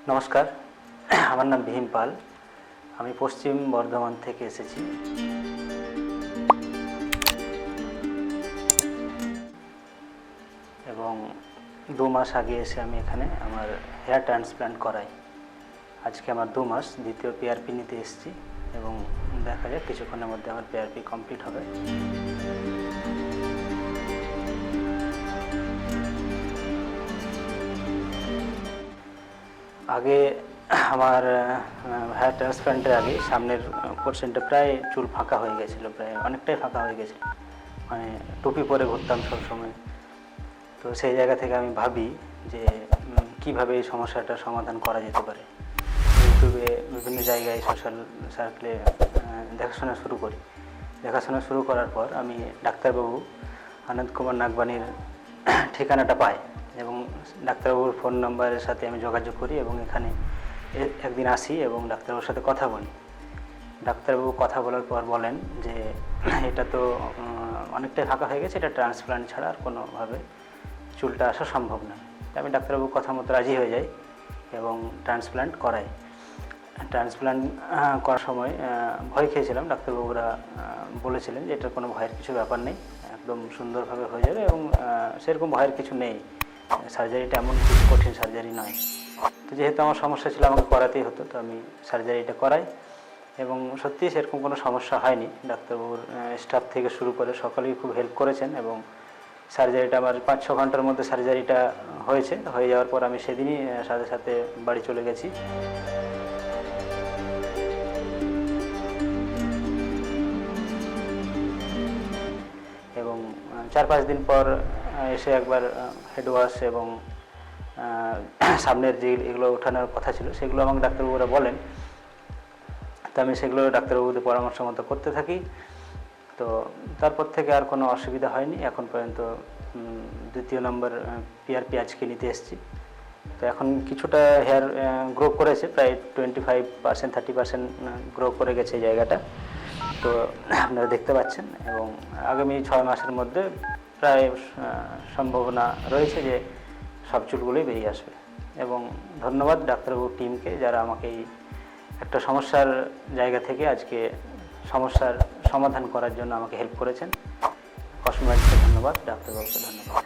নমস্কার, আমার নাম ভীম পাল। আমি পশ্চিম বর্ধমান থেকে এসেছি। এবং 2 মাস আগে এসে আমি এখানে আমার হেয়ার ট্রান্সপ্ল্যান্ট করাই। আজকে আমার 2 মাস, দ্বিতীয় পিআরপি নিতে এসেছি এবং দেখা যাক কিছুক্ষণের মধ্যে আমার পিআরপি কমপ্লিট হবে। আগে আমার হেয়ার ট্রান্সপ্ল্যান্টের আগে সামনের পোর্শনটা প্রায় চুল ফাঁকা হয়ে গেছিলো, প্রায় অনেকটাই ফাঁকা হয়ে গেছিলো, মানে টুপি পরে ঘুরতাম সবসময়। তো সেই জায়গা থেকে আমি ভাবি যে কীভাবে এই সমস্যাটার সমাধান করা যেতে পারে। ইউটিউবে বিভিন্ন জায়গায় সোশ্যাল সার্কেলে দেখাশোনা শুরু করার পর আমি ডাক্তারবাবু আনন্দ কুমার নাগবানির ঠিকানাটা পাই এবং ডাক্তারবাবুর ফোন নাম্বারের সাথে আমি যোগাযোগ করি এবং এখানে একদিন আসি এবং ডাক্তারবাবুর সাথে কথা বলি। ডাক্তারবাবু কথা বলার পর বলেন যে এটা তো অনেকটাই ফাঁকা হয়ে গেছে, এটা ট্রান্সপ্ল্যান্ট ছাড়া আর কোনোভাবে চুলটা আসা সম্ভব নয়। আমি ডাক্তারবাবুর কথা মতো রাজি হয়ে যাই এবং ট্রান্সপ্ল্যান্ট করাই। ট্রান্সপ্ল্যান্ট করার সময় ভয় খেয়েছিলাম। ডাক্তারবাবুরা বলেছিলেন যে এটার কোনো ভয়ের কিছু ব্যাপার নেই, একদম সুন্দরভাবে হয়ে যাবে এবং সেরকম ভয়ের কিছু নেই, সার্জারিটা এমন কিছু কঠিন সার্জারি নয়। তো যেহেতু আমার সমস্যা ছিল, আমাকে করাতেই হতো, তো আমি সার্জারিটা করাই এবং সত্যিই সেরকম কোনো সমস্যা হয়নি। ডাক্তারবাবুর স্টাফ থেকে শুরু করে সকলেই খুব হেল্প করেছেন এবং সার্জারিটা আমার 5-6 ঘন্টার মধ্যে সার্জারিটা হয়ে যাওয়ার পর আমি সেদিনই সাথে সাথে বাড়ি চলে গেছি। এবং 4-5 দিন পর এসে একবার হেড ওয়াশ এবং সামনের যে এগুলো ওঠানোর কথা ছিল সেগুলো আমাকে ডাক্তারবাবুরা বলেন। তো আমি সেগুলো ডাক্তারবাবুদের পরামর্শ মতো করতে থাকি। তো তারপর থেকে আর কোনো অসুবিধা হয়নি এখন পর্যন্ত। দ্বিতীয় নম্বর পিআরপি আজকে নিতে এসেছি। তো এখন কিছুটা হেয়ার গ্রো করেছে, প্রায় 25%-30% গ্রো করে গেছে এই জায়গাটা, তো আপনারা দেখতে পাচ্ছেন। এবং আগামী 6 মাসের মধ্যে প্রায় সম্ভাবনা রয়েছে যে সব চুলগুলোই বেরিয়ে আসবে। এবং ধন্যবাদ ডাক্তারবাবুর টিমকে, যারা আমাকে এই একটা সমস্যার জায়গা থেকে আজকে সমস্যার সমাধান করার জন্য আমাকে হেল্প করেছেন। কসমোডকে ধন্যবাদ, ডাক্তারবাবুকে ধন্যবাদ।